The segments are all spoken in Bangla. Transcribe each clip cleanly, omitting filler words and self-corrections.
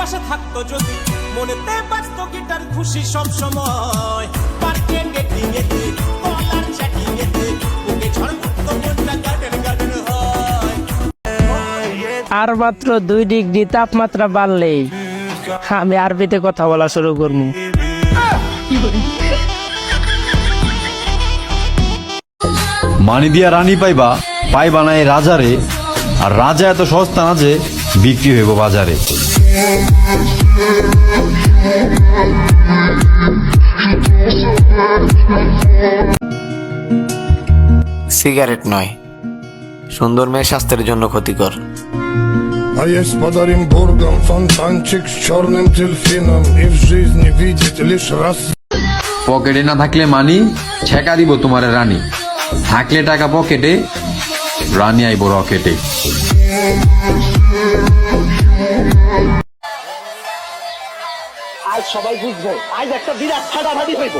পাশে থাকতো যদি মনেতে বাজতো গিটার খুশি সব সময় পার্কে ডেটিং এতে কলার চ্যাটিং এতে ওকে ঝড় মুক্ত মনটা গার্ডেন গার্ডেন হয়। আর মাত্র 2 ডিগ্রি তাপমাত্রা বাড়লেই আমি আরবিতে কথা বলা শুরু করবো। মানি দিয়া রানী পাইবা পাইবা না এই রাজারে, আর রাজা এত সস্তা না যে বিক্রি হইব বাজারে। সিগারেট নয়, সুন্দর মেয়ে স্বাস্থ্যের জন্য ক্ষতিকর। А есть подарим бургам фонтанчик с черным дельфином и в жизни видеть лишь раз. পকেটে না থাকলে মানি ছেকা দিব তোমারে রানী, থাকলে টাকা পকেটে রানী আইব রকেটে। আজ সবাই বুঝবো, আজ একটা বিরাট ফাটাফাটি হইব।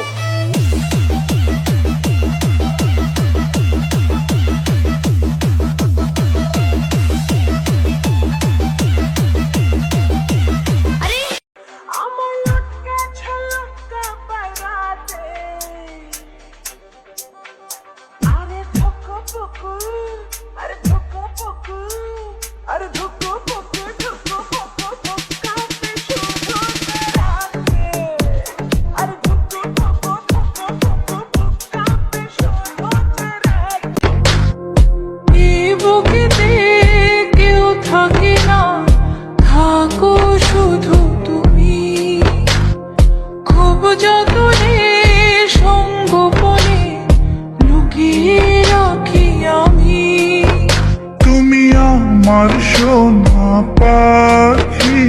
আমার সোনা পাখি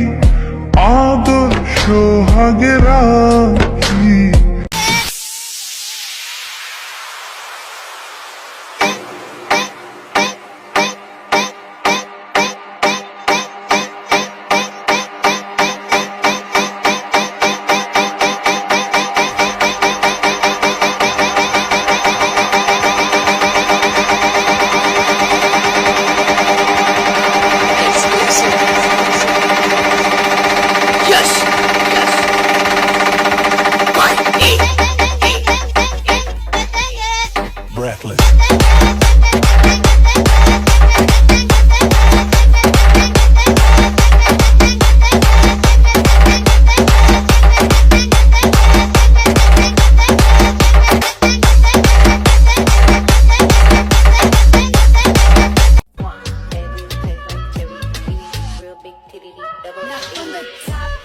আদর সোহাগে রাখি। Breathless. Knock on the top.